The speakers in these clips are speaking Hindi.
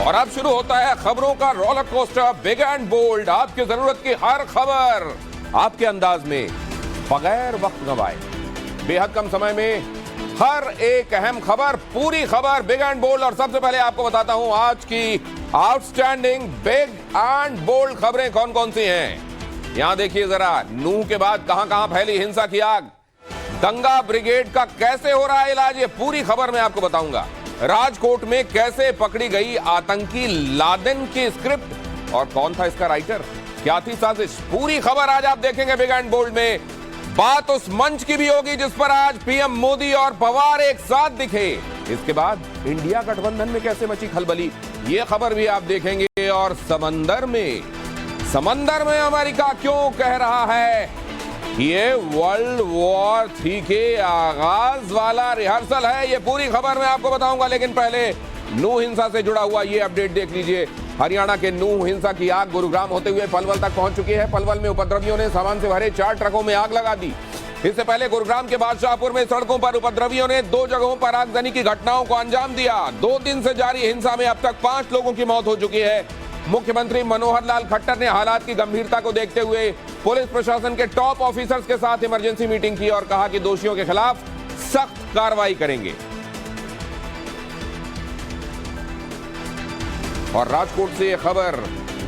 और अब शुरू होता है खबरों का roller coaster, big and bold. आपकी जरूरत की हर खबर आपके अंदाज में, बगैर वक्त गंवाए, बेहद कम समय में हर एक अहम खबर, पूरी खबर, बिग एंड बोल्ड। और सबसे पहले आपको बताता हूं आज की आउटस्टैंडिंग बिग एंड बोल्ड खबरें कौन कौन सी हैं। यहां देखिए जरा, नूह के बाद कहां कहां फैली हिंसा की आग, दंगा ब्रिगेड का कैसे हो रहा है इलाज, ये पूरी खबर मैं आपको बताऊंगा। राजकोट में कैसे पकड़ी गई आतंकी लादेन की स्क्रिप्ट और कौन था इसका राइटर, क्या थी साजिश, पूरी खबर आज आप देखेंगे बिग एंड बोल्ड में। बात उस मंच की भी होगी जिस पर आज पीएम मोदी और पवार एक साथ दिखे। इसके बाद इंडिया गठबंधन में कैसे मची खलबली, ये खबर भी आप देखेंगे। और समंदर में अमेरिका क्यों कह रहा है ये वर्ल्ड वॉर 3 के आगाज वाला रिहर्सल है, ये पूरी खबर मैं आपको बताऊंगा। लेकिन पहले नूह हिंसा से जुड़ा हुआ ये अपडेट देख लीजिए। हरियाणा के नूह हिंसा की आग गुरुग्राम होते हुए पलवल तक पहुंच चुकी है। पलवल में उपद्रवियों ने सामान से भरे 4 ट्रकों में आग लगा दी। इससे पहले गुरुग्राम के बादशाहपुर में सड़कों पर उपद्रवियों ने 2 जगहों पर आगजनी की घटनाओं को अंजाम दिया। 2 दिन से जारी हिंसा में अब तक 5 लोगों की मौत हो चुकी है। मुख्यमंत्री मनोहर लाल खट्टर ने हालात की गंभीरता को देखते हुए पुलिस प्रशासन के टॉप ऑफिसर्स के साथ इमरजेंसी मीटिंग की और कहा कि दोषियों के खिलाफ सख्त कार्रवाई करेंगे। और राजकोट से यह खबर,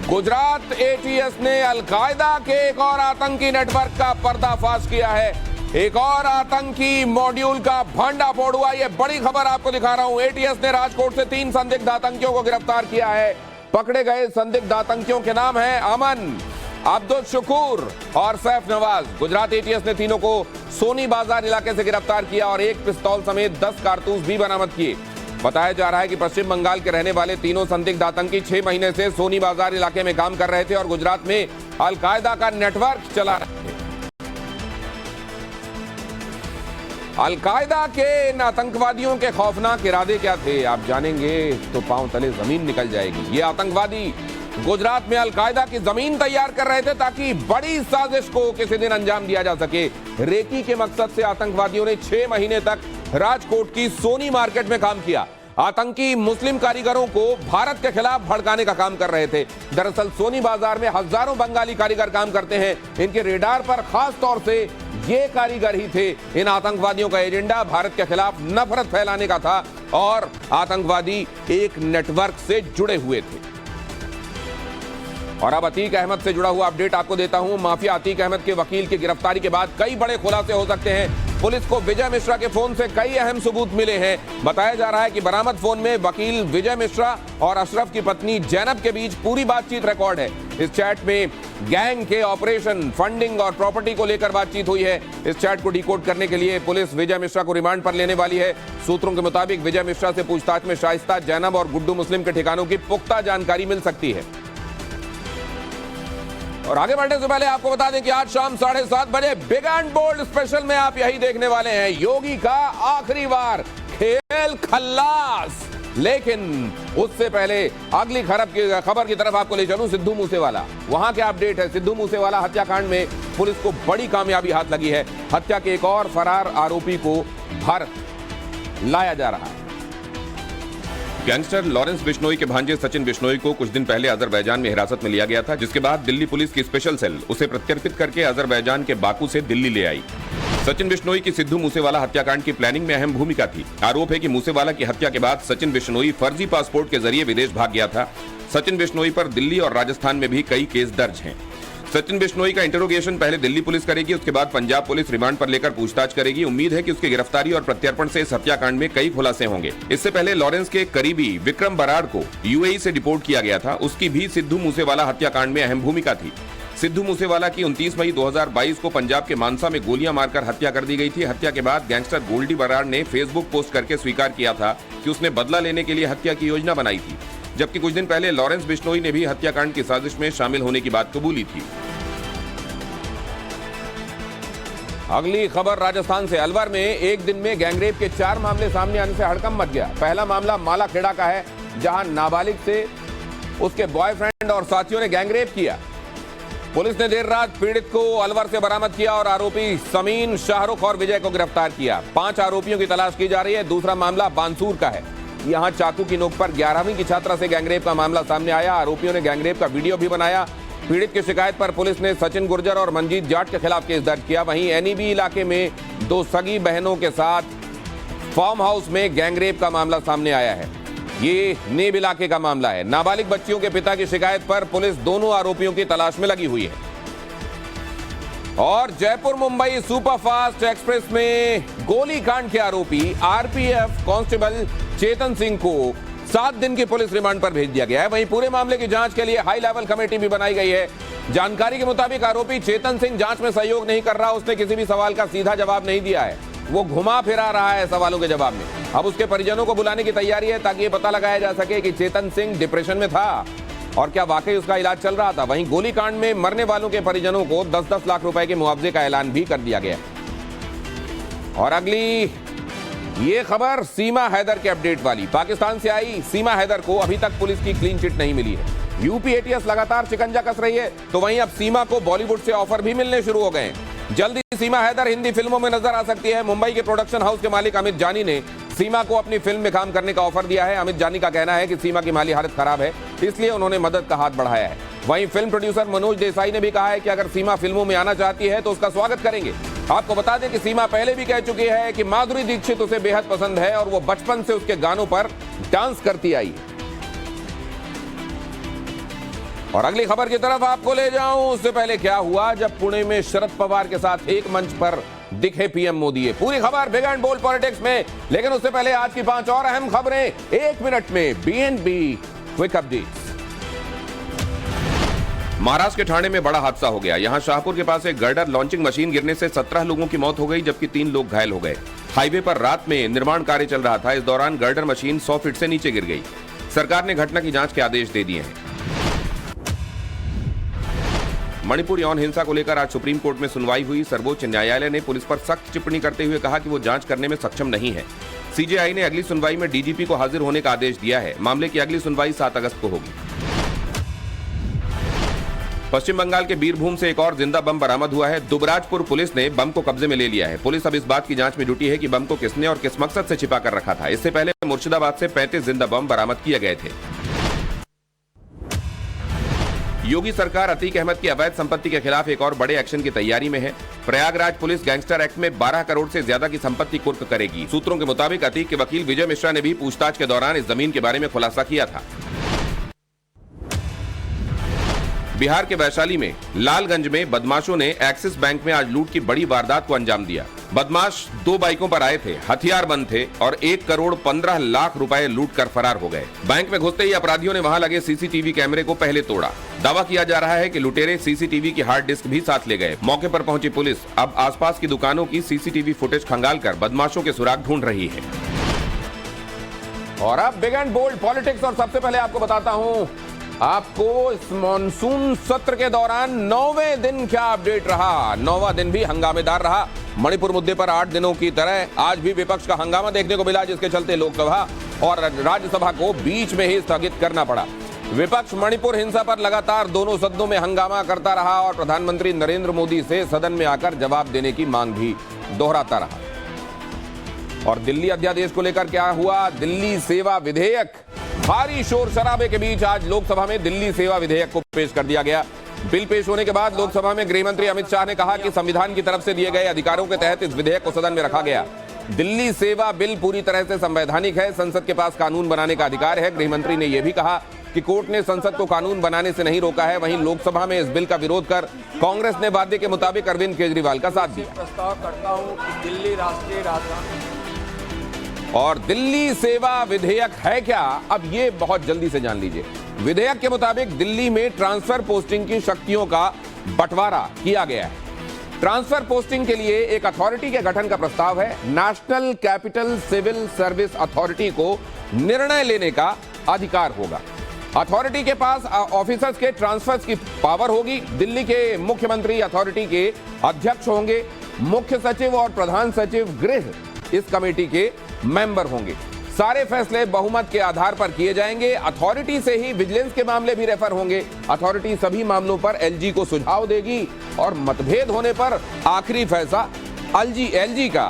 गुजरात एटीएस ने अलकायदा के एक और आतंकी नेटवर्क का पर्दाफाश किया है। एक और आतंकी मॉड्यूल का भंडाफोड़ हुआ, यह बड़ी खबर आपको दिखा रहा हूं। एटीएस ने राजकोट से 3 संदिग्ध आतंकियों को गिरफ्तार किया है। पकड़े गए संदिग्ध आतंकियों के नाम हैं अमन, अब्दुल शुकूर और सैफ नवाज। गुजरात एटीएस ने तीनों को सोनी बाजार इलाके से गिरफ्तार किया और 1 पिस्तौल समेत 10 कारतूस भी बरामद किए। बताया जा रहा है कि पश्चिम बंगाल के रहने वाले तीनों संदिग्ध आतंकी 6 महीने से सोनी बाजार इलाके में काम कर रहे थे और गुजरात में अलकायदा का नेटवर्क चला रहे थे। अलकायदा के इन आतंकवादियों के खौफनाक इरादे क्या थे आप जानेंगे तो पांव तले जमीन निकल जाएगी। ये आतंकवादी गुजरात में अलकायदा की जमीन तैयार कर रहे थे ताकि बड़ी साजिश को किसी दिन अंजाम दिया जा सके। रेकी के मकसद से आतंकवादियों ने 6 महीने तक राजकोट की सोनी मार्केट में काम किया। आतंकी मुस्लिम कारीगरों को भारत के खिलाफ भड़काने का काम कर रहे थे। दरअसल सोनी बाजार में हजारों बंगाली कारीगर काम करते हैं। इनके रेडार पर खास तौर से ये कारीगर ही थे। इन आतंकवादियों का एजेंडा भारत के खिलाफ नफरत फैलाने का था और आतंकवादी एक नेटवर्क से जुड़े हुए थे। और अब अतीक अहमद से जुड़ा हुआ अपडेट आपको देता हूं। माफिया अतीक अहमद के वकील की गिरफ्तारी के बाद कई बड़े खुलासे हो सकते हैं। पुलिस को विजय मिश्रा के फोन से कई अहम सबूत मिले हैं। बताया जा रहा है कि बरामद फोन में वकील विजय मिश्रा और अशरफ की पत्नी जैनब के बीच पूरी बातचीत रिकॉर्ड है। इस चैट में गैंग के ऑपरेशन, फंडिंग और प्रॉपर्टी को लेकर बातचीत हुई है। इस चैट को डिकोड करने के लिए पुलिस विजय मिश्रा को रिमांड पर लेने वाली है। सूत्रों के मुताबिक विजय मिश्रा से पूछताछ में शाइस्ता, जैनब और गुड्डू मुस्लिम के ठिकानों की पुख्ता जानकारी मिल सकती है। और आगे बढ़ने से पहले आपको बता दें कि आज शाम 7:30 बजे बिग एंड बोल्ड स्पेशल में आप यही देखने वाले हैं, योगी का आखिरी बार, खेल खल्लास। लेकिन उससे पहले अगली खबर की तरफ आपको ले चलूं, सिद्धू मूसेवाला। वहां क्या अपडेट है? सिद्धू मूसेवाला हत्याकांड में पुलिस को बड़ी कामयाबी हाथ लगी है। हत्या के एक और फरार आरोपी को भारत लाया जा रहा है। गैंगस्टर लॉरेंस बिश्नोई के भांजे सचिन बिश्नोई को कुछ दिन पहले अजरबैजान में हिरासत में लिया गया था, जिसके बाद दिल्ली पुलिस की स्पेशल सेल उसे प्रत्यर्पित करके अजरबैजान के बाकू से दिल्ली ले आई। सचिन बिश्नोई की सिद्धू मूसेवाला हत्याकांड की प्लानिंग में अहम भूमिका थी। आरोप है कि मूसेवाला की हत्या के बाद सचिन बिश्नोई फर्जी पासपोर्ट के जरिए विदेश भाग गया था। सचिन बिश्नोई पर दिल्ली और राजस्थान में भी कई केस दर्ज हैं। सचिन बिश्नोई का इंटरोगेशन पहले दिल्ली पुलिस करेगी, उसके बाद पंजाब पुलिस रिमांड पर लेकर पूछताछ करेगी। उम्मीद है कि उसकी गिरफ्तारी और प्रत्यर्पण से इस हत्याकांड में कई खुलासे होंगे। इससे पहले लॉरेंस के करीबी विक्रम बराड़ को यूएई से डिपोर्ट किया गया था। उसकी भी सिद्धू मूसेवाला हत्याकांड में अहम भूमिका थी। सिद्धू मूसेवाला की 29 मई 2022 को पंजाब के मानसा में गोलियां मारकर हत्या कर दी गई थी। हत्या के बाद गैंगस्टर गोल्डी बराड़ ने फेसबुक पोस्ट करके स्वीकार किया था कि उसने बदला लेने के लिए हत्या की योजना बनाई थी, जबकि कुछ दिन पहले लॉरेंस बिश्नोई ने भी हत्याकांड की साजिश में शामिल होने की बात कबूली थी। अगली खबर राजस्थान से। अलवर में एक दिन में गैंगरेप के 4 मामले सामने आने से हड़कंप मच गया। पहला मामला मालाखेड़ा का है, जहां नाबालिग से उसके बॉयफ्रेंड और साथियों ने गैंगरेप किया। पुलिस ने देर रात पीड़ित को अलवर से बरामद किया और आरोपी समीन, शाहरुख और विजय को गिरफ्तार किया। 5 आरोपियों की तलाश की जा रही है। दूसरा मामला बानसूर का है, यहां चाकू की नोक पर 11वीं की छात्रा से गैंगरेप का मामला सामने आया। आरोपियों ने गैंगरेप का वीडियो भी बनाया। पीड़ित की शिकायत पर पुलिस ने सचिन गुर्जर और मंजीत जाट के खिलाफ केस दर्ज किया। वहीं एनईबी इलाके में 2 सगी बहनों के साथ फार्म हाउस में गैंगरेप का मामला सामने आया है। ये नेब इलाके का मामला है। नाबालिग बच्चियों के पिता की शिकायत पर पुलिस दोनों आरोपियों की तलाश में लगी हुई है। और जयपुर मुंबई सुपरफास्ट एक्सप्रेस में गोलीकांड के आरोपी आरपीएफ कांस्टेबल चेतन सिंह को 7 दिन की पुलिस रिमांड पर भेज दिया गया है। वहीं पूरे मामले की जांच के लिए हाई लेवल कमेटी भी बनाई गई है। जानकारी के मुताबिक आरोपी चेतन सिंह जांच में सहयोग नहीं कर रहा। उसने किसी भी सवाल का सीधा जवाब नहीं दिया है। वो घुमा फिरा रहा है सवालों के जवाब में। अब उसके परिजनों को बुलाने की तैयारी है ताकि ये पता लगाया जा सके कि चेतन सिंह डिप्रेशन में था और क्या वाकई उसका इलाज चल रहा था। वहीं गोलीकांड में मरने वालों के परिजनों को 10-10 लाख रुपए के मुआवजे का ऐलान भी कर दिया गया। और अगली ये खबर सीमा हैदर के अपडेट वाली। पाकिस्तान से आई सीमा हैदर को अभी तक पुलिस की क्लीन चिट नहीं मिली है। यूपी एटीएस लगातार शिकंजा कस रही है, तो वहीं अब सीमा को बॉलीवुड से ऑफर भी मिलने शुरू हो गए। जल्दी सीमा हैदर हिंदी फिल्मों में नजर आ सकती है। मुंबई के प्रोडक्शन हाउस के मालिक अमित जानी ने सीमा को अपनी फिल्म में काम करने का ऑफर दिया है। अमित जानी का कहना है कि सीमा की माली हालत खराब है, इसलिए उन्होंने मदद का हाथ बढ़ाया है। वहीं फिल्म प्रोड्यूसर मनोज देसाई ने भी कहा है कि अगर सीमा फिल्मों में आना चाहती है तो उसका स्वागत करेंगे। आपको बता दें कि सीमा पहले भी कह चुकी है कि माधुरी दीक्षित उसे बेहद पसंद है और वो बचपन से उसके गानों पर डांस करती आई है। और अगली खबर की तरफ आपको ले जाऊं उससे पहले क्या हुआ जब पुणे में शरद पवार के साथ एक मंच पर दिखे पीएम मोदी। पूरी खबर बिग एंड बोल्ड पॉलिटिक्स में, लेकिन उससे पहले आज की 5 और अहम खबरें 1 मिनट में। BNB quick updates. महाराष्ट्र के ठाणे में बड़ा हादसा हो गया। यहां शाहपुर के पास एक गर्डर लॉन्चिंग मशीन गिरने से 17 लोगों की मौत हो गई, जबकि 3 लोग घायल हो गए। हाईवे पर रात में निर्माण कार्य चल रहा था। इस दौरान गर्डर मशीन 100 फीट से नीचे गिर गई। सरकार ने घटना की जांच के आदेश दे दिए हैं। मणिपुर यौन हिंसा को लेकर आज सुप्रीम कोर्ट में सुनवाई हुई। सर्वोच्च न्यायालय ने पुलिस पर सख्त टिप्पणी करते हुए कहा कि वो जांच करने में सक्षम नहीं है। सीजेआई ने अगली सुनवाई में डीजीपी को हाजिर होने का आदेश दिया है। मामले की अगली सुनवाई 7 अगस्त को होगी। पश्चिम बंगाल के बीरभूम से एक और जिंदा बम बरामद हुआ है। दुबराजपुर पुलिस ने बम को कब्जे में ले लिया है। पुलिस अब इस बात की जांच में जुटी है कि बम को किसने और किस मकसद से छिपा कर रखा था। इससे पहले मुर्शिदाबाद से 35 जिंदा बम बरामद किए गए थे। योगी सरकार अतीक अहमद की अवैध संपत्ति के खिलाफ एक और बड़े एक्शन की तैयारी में है। प्रयागराज पुलिस गैंगस्टर एक्ट में 12 करोड़ से ज्यादा की संपत्ति कुर्क करेगी। सूत्रों के मुताबिक अतीक के वकील विजय मिश्रा ने भी पूछताछ के दौरान इस जमीन के बारे में खुलासा किया था। बिहार के वैशाली में लालगंज में बदमाशों ने एक्सिस बैंक में आज लूट की बड़ी वारदात को अंजाम दिया। बदमाश 2 बाइकों पर आए थे, हथियार बंद थे और 1 करोड़ 15 लाख रुपए लूट कर फरार हो गए। बैंक में घुसते ही अपराधियों ने वहां लगे सीसीटीवी कैमरे को पहले तोड़ा। दावा किया जा रहा है कि लुटेरे सीसीटीवी की हार्ड डिस्क भी साथ ले गए। मौके पर पहुंची पुलिस अब आसपास की दुकानों की सीसीटीवी फुटेज खंगालकर बदमाशों के सुराग ढूंढ रही है। और अब बिग एंड बोल्ड पॉलिटिक्स। और सबसे पहले आपको बताता हूं आपको इस मॉनसून सत्र के दौरान 9वें दिन क्या अपडेट रहा। 9वां दिन भी हंगामेदार रहा। मणिपुर मुद्दे पर 8 दिनों की तरह आज भी विपक्ष का हंगामा देखने को मिला, जिसके चलते लोकसभा और राज्यसभा को बीच में ही स्थगित करना पड़ा। विपक्ष मणिपुर हिंसा पर लगातार दोनों सदनों में हंगामा करता रहा और प्रधानमंत्री नरेंद्र मोदी से सदन में आकर जवाब देने की मांग भी दोहराता रहा। और दिल्ली अध्यादेश को लेकर क्या हुआ? दिल्ली सेवा विधेयक। भारी शोर शराबे के बीच आज लोकसभा में दिल्ली सेवा विधेयक को पेश कर दिया गया। बिल पेश होने के बाद लोकसभा में गृह मंत्री अमित शाह ने कहा कि संविधान की तरफ से दिए गए अधिकारों के तहत इस विधेयक को सदन में रखा गया। दिल्ली सेवा बिल पूरी तरह से संवैधानिक है। संसद के पास कानून बनाने का अधिकार है। गृह मंत्री ने यह भी कहा कि कोर्ट ने संसद को कानून बनाने से नहीं रोका है। वहीं लोकसभा में इस बिल का विरोध कर कांग्रेस ने वादे के मुताबिक अरविंद केजरीवाल का साथ दिया। प्रस्ताव करता हूं कि दिल्ली राष्ट्रीय राजधानी। और दिल्ली सेवा विधेयक है क्या, अब ये बहुत जल्दी से जान लीजिए। विधेयक के मुताबिक दिल्ली में ट्रांसफर पोस्टिंग की शक्तियों का बंटवारा किया गया है। ट्रांसफर पोस्टिंग के लिए एक अथॉरिटी के गठन का प्रस्ताव है। National capital civil service authority को निर्णय लेने का अधिकार होगा। अथॉरिटी के पास ऑफिसर्स के ट्रांसफर्स की पावर होगी। दिल्ली के मुख्यमंत्री अथॉरिटी के अध्यक्ष होंगे। मुख्य सचिव और प्रधान सचिव गृह इस कमेटी के मेंबर होंगे। सारे फैसले बहुमत के आधार पर किए जाएंगे। अथॉरिटी से ही विजिलेंस के मामले भी रेफर होंगे। अथॉरिटी सभी मामलों पर एलजी को सुझाव देगी और मतभेद होने पर आखिरी फैसला एलजी का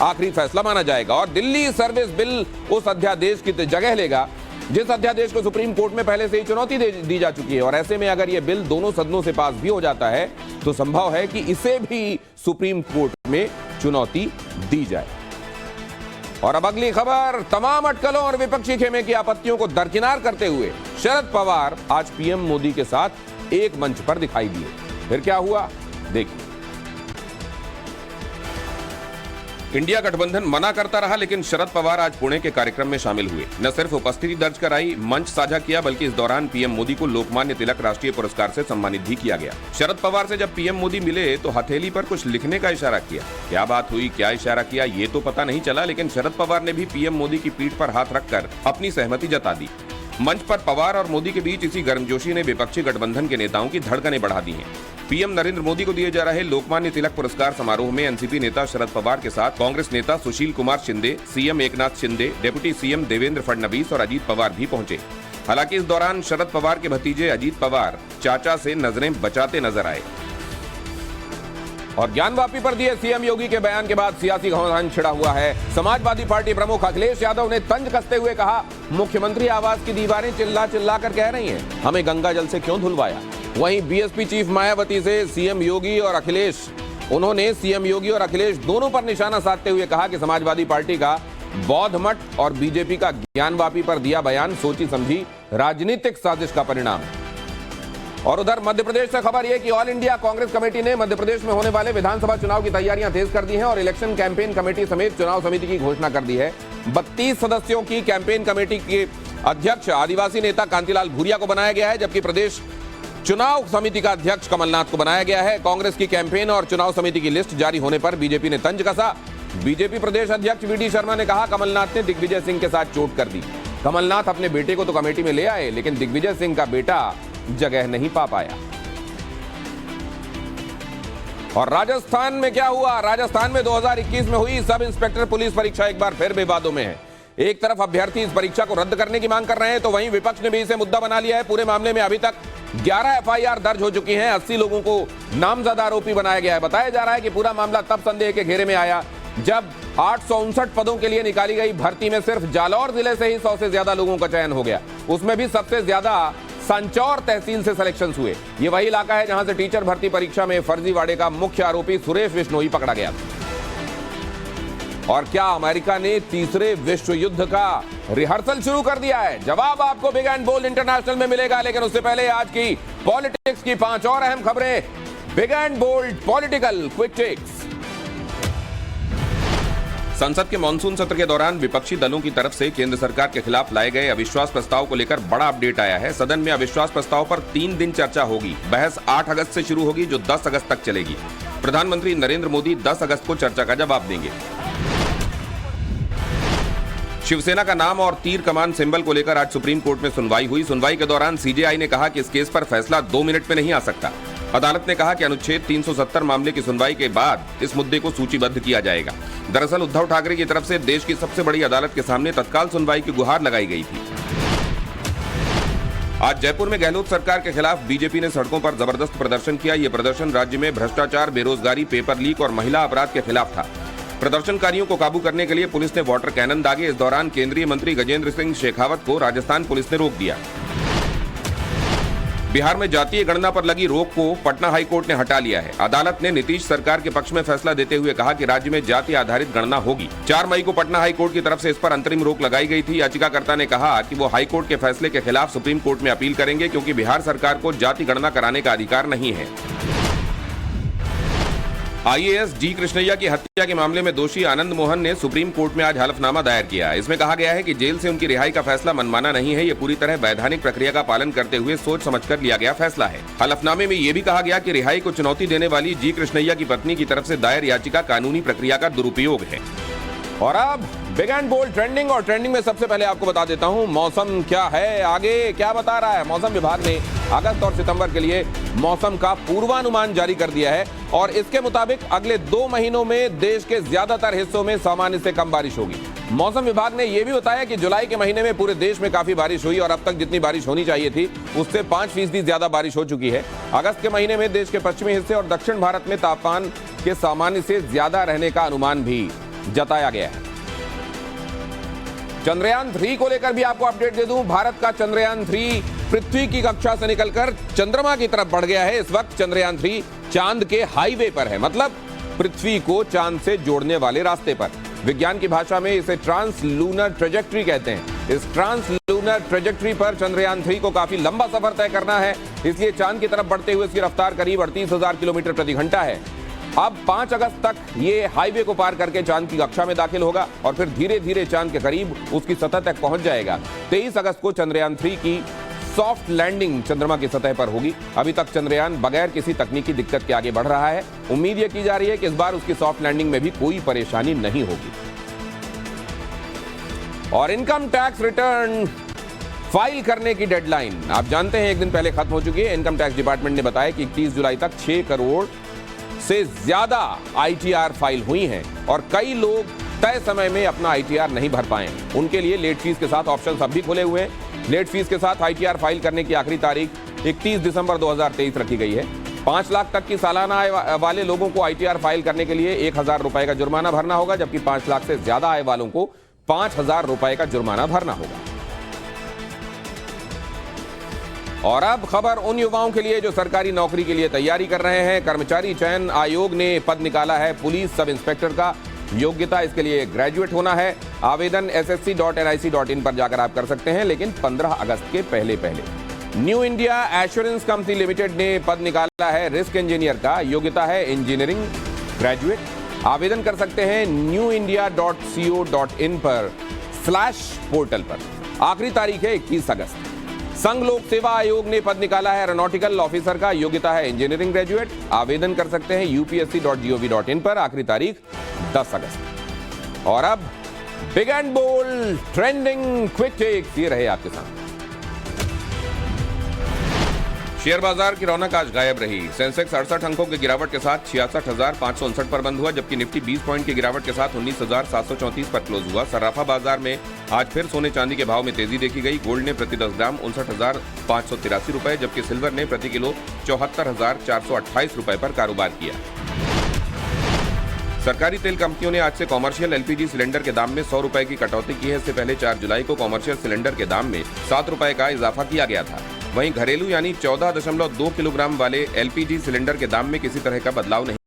आखिरी फैसला माना जाएगा और दिल्ली सर्विस बिल उस अध्यादेश की जगह लेगा जिस अध्यादेश को सुप्रीम कोर्ट में पहले से ही चुनौती दी जा चुकी है। और ऐसे में अगर यह बिल दोनों सदनों से पास भी हो जाता है तो संभव है कि इसे भी सुप्रीम कोर्ट में चुनौती दी जाए। और अब अगली खबर, तमाम अटकलों और विपक्षी खेमे की आपत्तियों को दरकिनार करते हुए शरद पवार आज पीएम मोदी के साथ एक मंच पर दिखाई दिए। फिर क्या हुआ, देखिए। इंडिया गठबंधन मना करता रहा, लेकिन शरद पवार आज पुणे के कार्यक्रम में शामिल हुए। न सिर्फ उपस्थिति दर्ज कराई, मंच साझा किया, बल्कि इस दौरान पीएम मोदी को लोकमान्य तिलक राष्ट्रीय पुरस्कार से सम्मानित भी किया गया। शरद पवार से जब पीएम मोदी मिले तो हथेली पर कुछ लिखने का इशारा किया। क्या बात हुई, क्या इशारा किया, ये तो पता नहीं चला, लेकिन शरद पवार ने भी पीएम मोदी की पीठ पर हाथ रखकर अपनी सहमति जता दी। मंच पर पवार और मोदी के बीच इसी गर्मजोशी ने विपक्षी गठबंधन के नेताओं की धड़कनें बढ़ा दी हैं। पीएम नरेंद्र मोदी को दिए जा रहे लोकमान्य तिलक पुरस्कार समारोह में एनसीपी नेता शरद पवार के साथ कांग्रेस नेता Sushil Kumar Shinde, CM Eknath Shinde, deputy CM Devendra Fadnavis और अजीत पवार भी पहुंचे। हालांकि इस दौरान शरद पवार के भतीजे अजीत पवार चाचा से नजरें बचाते नजर आए। और ज्ञानवापी पर दिए सीएम योगी के बयान के बाद सियासी घमासान छिड़ा हुआ है। समाजवादी पार्टी प्रमुख अखिलेश यादव ने तंज कसते हुए कहा, मुख्यमंत्री आवास की दीवारें चिल्ला चिल्ला कर कह रही हैं, हमें गंगा जल से क्यों धुलवाया। वहीं बीएसपी चीफ मायावती से सीएम योगी और अखिलेश, उन्होंने सीएम योगी और अखिलेश दोनों पर निशाना साधते हुए कहा कि समाजवादी पार्टी का बौद्ध मठ और बीजेपी का ज्ञानवापी पर दिया बयान सोची समझी राजनीतिक साजिश का परिणाम। और उधर मध्य प्रदेश से खबर यह कि ऑल इंडिया कांग्रेस कमेटी ने मध्य प्रदेश में होने वाले विधानसभा चुनाव की तैयारियां तेज कर दी हैं और इलेक्शन कैंपेन कमेटी समेत चुनाव समिति की घोषणा कर दी है। 32 सदस्यों की कैंपेन कमेटी के अध्यक्ष आदिवासी नेता कांतिलाल भूरिया को बनाया गया है, जबकि प्रदेश चुनाव समिति का अध्यक्ष कमलनाथ को बनाया गया है। कांग्रेस की कैंपेन और चुनाव समिति की लिस्ट जारी होने पर बीजेपी ने तंज कसा। बीजेपी प्रदेश अध्यक्ष वीडी शर्मा ने कहा, कमलनाथ ने दिग्विजय सिंह के साथ चोट कर दी। कमलनाथ अपने बेटे को तो कमेटी में ले आए, लेकिन दिग्विजय सिंह का बेटा जगह नहीं पा पाया। और राजस्थान में क्या हुआ, राजस्थान में 2021 में हुई सब इंस्पेक्टर पुलिस परीक्षा एक बार फिर विवादों में है। एक तरफ अभ्यर्थी इस परीक्षा को रद्द करने की मांग कर रहे हैं, तो वहीं विपक्ष ने भी इसे मुद्दा बना लिया है। पूरे मामले में अभी तक 11 एफआईआर दर्ज हो चुकी हैं। 80 लोगों को नामजद आरोपी बनाया गया है। बताया जा रहा है कि पूरा मामला तब संदेह के घेरे में आया जब 859 पदों के लिए निकाली गई भर्ती में सिर्फ जालौर जिले से ही 100 से ज्यादा लोगों का चयन हो गया। उसमें भी सबसे ज्यादा संचौर तहसील से सिलेक्शन हुए। ये वही इलाका है जहां से टीचर भर्ती परीक्षा में फर्जीवाड़े का मुख्य आरोपी सुरेश बिश्नोई पकड़ा गया था। और क्या अमेरिका ने तीसरे विश्व युद्ध का रिहर्सल शुरू कर दिया है? जवाब आपको बिग एंड बोल्ड इंटरनेशनल में मिलेगा, लेकिन उससे पहले आज की पॉलिटिक्स की 5 और अहम खबरें। Big and bold political quick takes. संसद के मानसून सत्र के दौरान विपक्षी दलों की तरफ से केंद्र सरकार के खिलाफ लाए गए अविश्वास प्रस्ताव को लेकर बड़ा अपडेट आया है। सदन में अविश्वास प्रस्ताव पर 3 दिन चर्चा होगी। बहस 8 अगस्त से शुरू होगी, जो 10 अगस्त तक चलेगी। प्रधानमंत्री नरेंद्र मोदी 10 अगस्त को चर्चा का जवाब देंगे। शिवसेना का नाम और तीर कमान सिंबल को लेकर आज सुप्रीम कोर्ट में सुनवाई हुई। सुनवाई के दौरान सीजेआई ने कहा कि इस केस पर फैसला 2 मिनट में नहीं आ सकता। अदालत ने कहा कि अनुच्छेद 370 मामले की सुनवाई के बाद इस मुद्दे को सूचीबद्ध किया जाएगा। दरअसल उद्धव ठाकरे की तरफ से देश की सबसे बड़ी अदालत के सामने तत्काल सुनवाई की गुहार लगाई गई थी। आज जयपुर में गहलोत सरकार के खिलाफ बीजेपी ने सड़कों पर जबरदस्त प्रदर्शन किया। यह प्रदर्शन राज्य में भ्रष्टाचार, बेरोजगारी, पेपर लीक और महिला अपराध के खिलाफ था। प्रदर्शनकारियों को काबू करने के लिए पुलिस ने वाटर कैनन दागे। इस दौरान केंद्रीय मंत्री गजेंद्र सिंह शेखावत को राजस्थान पुलिस ने रोक दिया। बिहार में जातीय गणना पर लगी रोक को पटना हाईकोर्ट ने हटा लिया है। अदालत ने नीतीश सरकार के पक्ष में फैसला देते हुए कहा कि राज्य में जाति आधारित गणना होगी। 4 मई को पटना हाईकोर्ट की तरफ से इस पर अंतरिम रोक लगाई गई थी। याचिकाकर्ता ने कहा कि वो हाईकोर्ट के फैसले के खिलाफ सुप्रीम कोर्ट में अपील करेंगे, क्योंकि बिहार सरकार को जाति गणना कराने का अधिकार नहीं है। आईएएस जी कृष्णैया की हत्या के मामले में दोषी आनंद मोहन ने सुप्रीम कोर्ट में आज हलफनामा दायर किया। इसमें कहा गया है कि जेल से उनकी रिहाई का फैसला मनमाना नहीं है। ये पूरी तरह वैधानिक प्रक्रिया का पालन करते हुए सोच समझकर लिया गया फैसला है। हलफनामे में यह भी कहा गया कि रिहाई को चुनौती देने वाली जी कृष्णैया की पत्नी की तरफ से दायर याचिका कानूनी प्रक्रिया का दुरुपयोग है। और अब बिग एंड बोल्ड ट्रेंडिंग, और ट्रेंडिंग में सबसे पहले आपको बता देता हूं मौसम क्या है। आगे क्या बता रहा है मौसम विभाग ने? अगस्त और सितंबर के लिए मौसम का पूर्वानुमान जारी कर दिया है और इसके मुताबिक अगले 2 महीनों में देश के ज्यादातर हिस्सों में सामान्य से कम बारिश होगी। मौसम विभाग ने यह भी बताया कि जुलाई के महीने में पूरे देश में काफी बारिश हुई और अब तक जितनी बारिश होनी चाहिए थी उससे 5% ज्यादा बारिश हो चुकी है। अगस्त के महीने में देश के पश्चिमी हिस्से और दक्षिण भारत में तापमान के सामान्य से ज्यादा रहने का अनुमान भी जताया गया है। चंद्रयान 3 को लेकर भी आपको अपडेट दे दूं, भारत का चंद्रयान 3 पृथ्वी की कक्षा से निकलकर चंद्रमा की तरफ बढ़ गया है। इस वक्त चंद्रयान 3 चांद के हाईवे पर है, मतलब पृथ्वी को चांद से जोड़ने वाले रास्ते पर। विज्ञान की भाषा में इसे ट्रांस लूनर ट्रेजेक्ट्री कहते हैं। इस ट्रांस लूनर ट्रेजेक्ट्री पर चंद्रयान 3 को काफी लंबा सफर तय करना है, इसलिए चांद की तरफ बढ़ते हुए इसकी रफ्तार करीब 38,000 किलोमीटर प्रति घंटा है। अब 5 अगस्त तक ये हाईवे को पार करके चांद की कक्षा में दाखिल होगा और फिर धीरे धीरे चांद के करीब उसकी सतह तक पहुंच जाएगा। 23 अगस्त को चंद्रयान 3 की सॉफ्ट लैंडिंग चंद्रमा की सतह पर होगी। अभी तक चंद्रयान बगैर किसी तकनीकी दिक्कत के आगे बढ़ रहा है। उम्मीद यह की जा रही है कि इस बार उसकी सॉफ्ट लैंडिंग में भी कोई परेशानी नहीं होगी। और इनकम टैक्स रिटर्न फाइल करने की डेडलाइन आप जानते हैं एक दिन पहले खत्म हो चुकी है। इनकम टैक्स डिपार्टमेंट ने बताया कि 31 जुलाई तक 6 करोड़ से ज्यादा आईटीआर फाइल हुई हैं और कई लोग तय समय में अपना आईटीआर नहीं भर पाए। उनके लिए लेट फीस के साथ ऑप्शन अब भी खुले हुए हैं। लेट फीस के साथ आईटीआर फाइल करने की आखिरी तारीख 31 दिसंबर 2023 रखी गई है। 5 लाख तक की सालाना आय वाले लोगों को आईटीआर फाइल करने के लिए 1,000 रुपए का जुर्माना भरना होगा, जबकि 5 लाख से ज्यादा आय वालों को 5,000 रुपए का जुर्माना भरना होगा। और अब खबर उन युवाओं के लिए जो सरकारी नौकरी के लिए तैयारी कर रहे हैं। कर्मचारी चयन आयोग ने पद निकाला है पुलिस सब इंस्पेक्टर का। योग्यता इसके लिए ग्रेजुएट होना है। आवेदन ssc.nic.in पर जाकर आप कर सकते हैं, लेकिन 15 अगस्त के पहले। New India assurance company limited ने पद निकाला है रिस्क इंजीनियर का। योग्यता है इंजीनियरिंग ग्रेजुएट। आवेदन कर सकते हैं newindia.co.in पर /पोर्टल पर। आखिरी तारीख है 21 अगस्त। संघ लोक सेवा आयोग ने पद निकाला है एरोनॉटिकल ऑफिसर का। योग्यता है इंजीनियरिंग ग्रेजुएट। आवेदन कर सकते हैं upsc.gov.in पर। आखिरी तारीख 10 अगस्त। और अब big and bold trending quick takes ये रहे आपके साथ। शेयर बाजार की रौनक आज गायब रही। सेंसेक्स 68 अंकों की गिरावट के साथ 66,559 पर बंद हुआ, जबकि निफ्टी 20 पॉइंट की गिरावट के साथ 19,734 पर क्लोज हुआ। सर्राफा बाजार में आज फिर सोने चांदी के भाव में तेजी देखी गई। गोल्ड ने प्रति 10 ग्राम 59,583 रुपए, जबकि सिल्वर ने प्रति किलो 74,428 रुपए पर कारोबार किया। सरकारी तेल कंपनियों ने आज से कॉमर्शियल एलपीजी सिलेंडर के दाम में 100 रुपए की कटौती की है। इससे पहले 4 जुलाई को कॉमर्शियल सिलेंडर के दाम में 7 रुपए का इजाफा किया गया था। वहीं घरेलू यानी 14.2 किलोग्राम वाले एलपीजी सिलेंडर के दाम में किसी तरह का बदलाव नहीं